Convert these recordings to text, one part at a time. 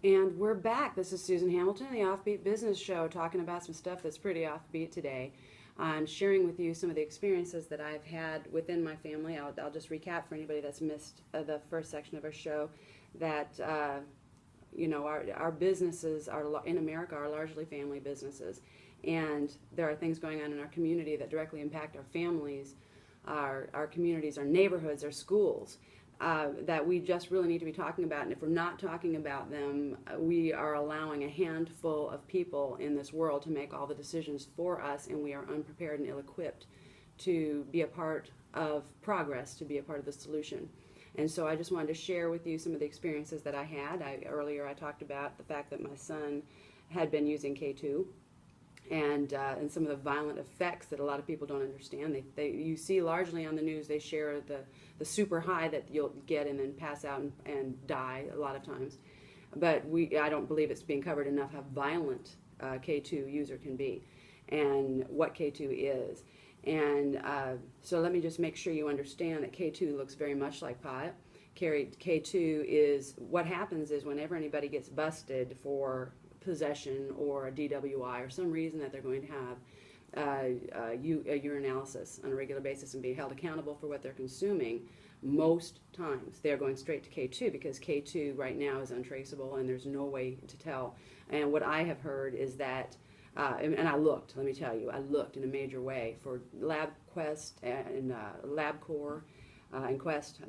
And we're back. This is Susan Hamilton, the Offbeat Business Show, talking about some stuff that's pretty offbeat today. I'm sharing with you some of the experiences that I've had within my family. I'll just recap for anybody that's missed the first section of our show that, our businesses in America are largely family businesses. And there are things going on in our community that directly impact our families, our communities, our neighborhoods, our schools. That we just really need to be talking about. And if we're not talking about them, we are allowing a handful of people in this world to make all the decisions for us, and we are unprepared and ill-equipped to be a part of progress, to be a part of the solution. And so I just wanted to share with you some of the experiences that I had. Earlier I talked about the fact that my son had been using K2. And some of the violent effects that a lot of people don't understand. You see largely on the news, they share the super high that you'll get and then pass out and die a lot of times. But I don't believe it's being covered enough how violent K2 user can be and what K2 is. And so let me just make sure you understand that K2 looks very much like pot. K2 is, what happens is whenever anybody gets busted for possession or a DWI or some reason that they're going to have a urinalysis on a regular basis and be held accountable for what they're consuming, most times they're going straight to K2 because K2 right now is untraceable and there's no way to tell. And what I have heard is that, and I looked, let me tell you, I looked in a major way for LabQuest and LabCorp and Quest,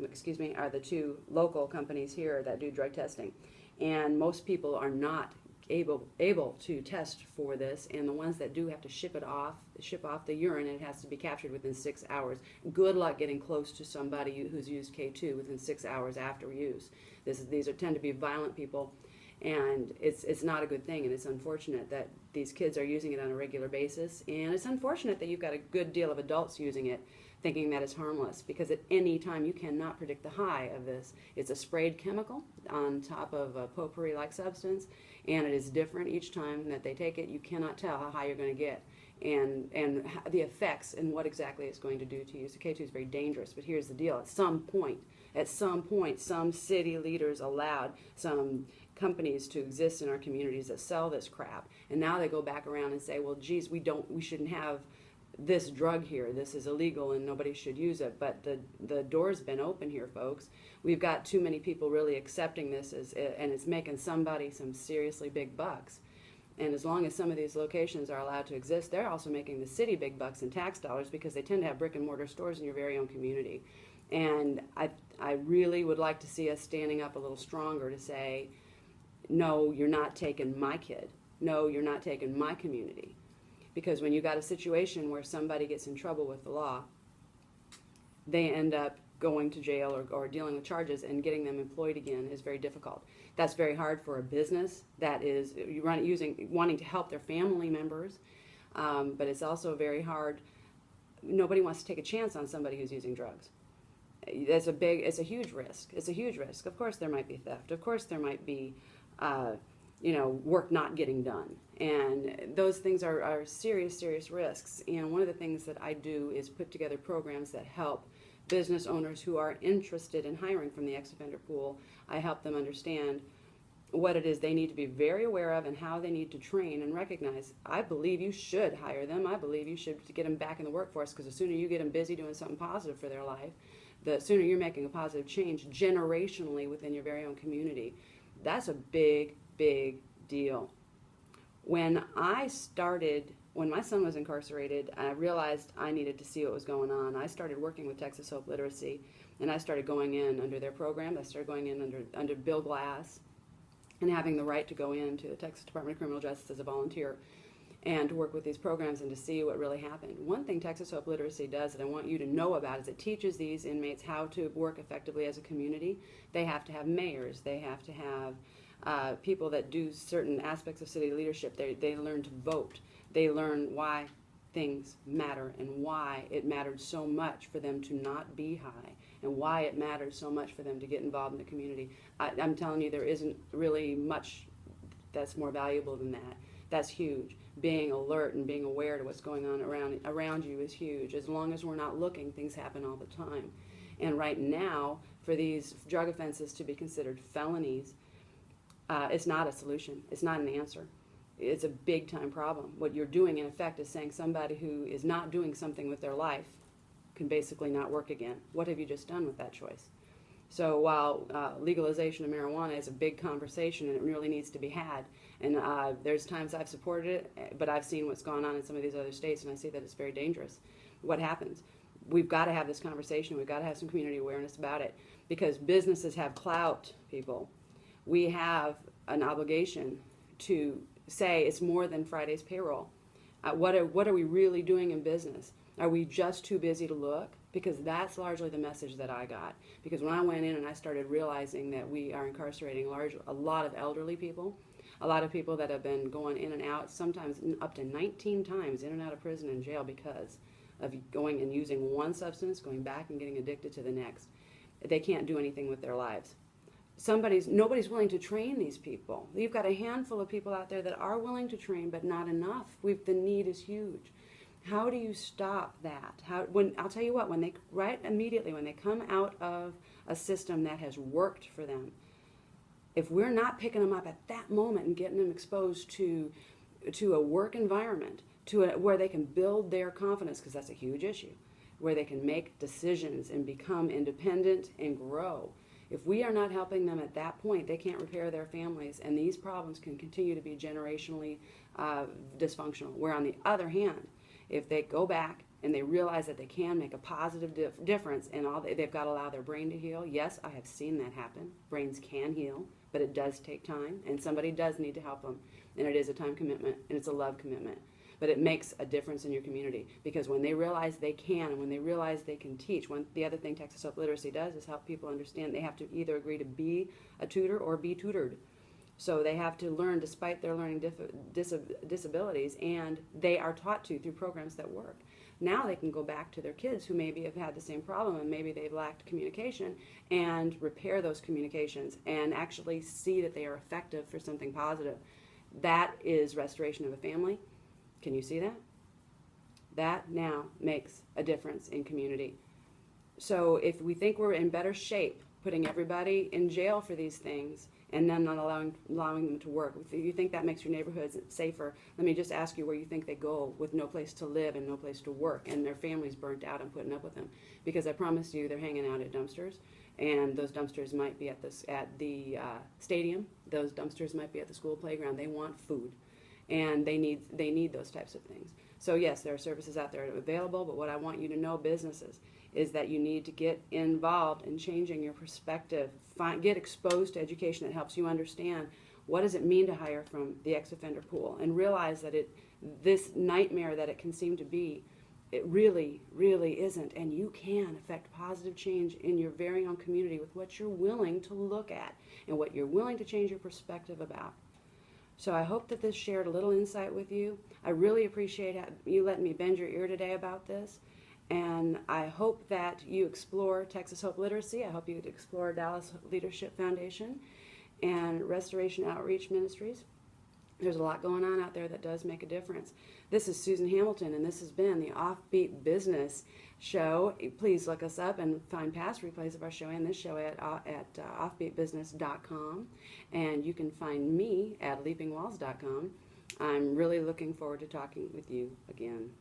are the two local companies here that do drug testing. And most people are not able to test for this, and the ones that do have to ship off the urine, and it has to be captured within 6 hours. Good luck getting close to somebody who's used K2 within 6 hours after use. These tend to be violent people, and it's not a good thing, and it's unfortunate that these kids are using it on a regular basis, and it's unfortunate that you've got a good deal of adults using it thinking that it's harmless, because at any time you cannot predict the high of this. It's a sprayed chemical on top of a potpourri-like substance, and it is different each time that they take it. You cannot tell how high you're going to get and the effects and what exactly it's going to do to you. So K2 is very dangerous, but here's the deal. At some point, some city leaders allowed some companies to exist in our communities that sell this crap, and now they go back around and say, well, geez, we shouldn't have this drug here. This is illegal and nobody should use it. But the door's been open here, folks. We've got too many people really accepting this and it's making somebody some seriously big bucks. And as long as some of these locations are allowed to exist, they're also making the city big bucks in tax dollars because they tend to have brick and mortar stores in your very own community. And I really would like to see us standing up a little stronger to say, no, you're not taking my kid. No, you're not taking my community. Because when you got a situation where somebody gets in trouble with the law, they end up going to jail or dealing with charges, and getting them employed again is very difficult. That's very hard for a business that is wanting to help their family members, but it's also very hard. Nobody wants to take a chance on somebody who's using drugs. It's a huge risk. It's a huge risk. Of course there might be theft. Of course there might be work not getting done. And those things are serious, serious risks. And one of the things that I do is put together programs that help business owners who are interested in hiring from the ex-offender pool. I help them understand what it is they need to be very aware of and how they need to train and recognize. I believe you should hire them. I believe you should get them back in the workforce, because the sooner you get them busy doing something positive for their life, the sooner you're making a positive change generationally within your very own community. That's a big, big deal. When my son was incarcerated, I realized I needed to see what was going on. I started working with Texas Hope Literacy, and I started going in under their program. I started going in under Bill Glass and having the right to go into the Texas Department of Criminal Justice as a volunteer and to work with these programs and to see what really happened. One thing Texas Hope Literacy does that I want you to know about is it teaches these inmates how to work effectively as a community. They have to have mayors. They have to have people that do certain aspects of city leadership. They learn to vote. They learn why things matter and why it mattered so much for them to not be high and why it matters so much for them to get involved in the community. I'm telling you, there isn't really much that's more valuable than that. That's huge. Being alert and being aware to what's going on around you is huge. As long as we're not looking, things happen all the time. And right now, for these drug offenses to be considered felonies, It's not a solution. It's not an answer. It's a big time problem. What you're doing, in effect, is saying somebody who is not doing something with their life can basically not work again. What have you just done with that choice? So while legalization of marijuana is a big conversation and it really needs to be had, and there's times I've supported it, but I've seen what's gone on in some of these other states, and I see that it's very dangerous. What happens? We've got to have this conversation. We've got to have some community awareness about it, because businesses have clout, people. We have an obligation to say it's more than Friday's payroll. What are we really doing in business? Are we just too busy to look? Because that's largely the message that I got. Because when I went in and I started realizing that we are incarcerating a lot of elderly people, a lot of people that have been going in and out, sometimes up to 19 times in and out of prison and jail because of going and using one substance, going back and getting addicted to the next. They can't do anything with their lives. Nobody's willing to train these people. You've got a handful of people out there that are willing to train, but not enough. The need is huge. How do you stop that? I'll tell you what, right immediately when they come out of a system that has worked for them, if we're not picking them up at that moment and getting them exposed to a work environment, where they can build their confidence, because that's a huge issue, where they can make decisions and become independent and grow. If we are not helping them at that point, they can't repair their families, and these problems can continue to be generationally dysfunctional. Where on the other hand, if they go back and they realize that they can make a positive difference, and they've got to allow their brain to heal. Yes, I have seen that happen. Brains can heal, but it does take time, and somebody does need to help them, and it is a time commitment, and it's a love commitment. But it makes a difference in your community, because when they realize they can, and when they realize they can teach, the other thing Texas Hope Literacy does is help people understand they have to either agree to be a tutor or be tutored. So they have to learn despite their learning disabilities, and they are taught to through programs that work. Now they can go back to their kids who maybe have had the same problem, and maybe they've lacked communication, and repair those communications and actually see that they are effective for something positive. That is restoration of a family. Can you see that? That now makes a difference in community. So if we think we're in better shape putting everybody in jail for these things and then not allowing them to work, if you think that makes your neighborhoods safer, let me just ask you where you think they go with no place to live and no place to work, and their families burnt out and putting up with them. Because I promise you, they're hanging out at dumpsters, and those dumpsters might be at the stadium. Those dumpsters might be at the school playground. They want food, and they need those types of things. So yes, there are services out there available, but what I want you to know, businesses, is that you need to get involved in changing your perspective. Get exposed to education that helps you understand what does it mean to hire from the ex-offender pool, and realize that this nightmare that it can seem to be, it really, really isn't, and you can affect positive change in your very own community with what you're willing to look at and what you're willing to change your perspective about. So I hope that this shared a little insight with you. I really appreciate you letting me bend your ear today about this. And I hope that you explore Texas Hope Literacy. I hope you explore Dallas Leadership Foundation and Restoration Outreach Ministries. There's a lot going on out there that does make a difference. This is Susan Hamilton, and this has been the Offbeat Business Show. Please look us up and find past replays of our show and this show at offbeatbusiness.com. And you can find me at leapingwalls.com. I'm really looking forward to talking with you again.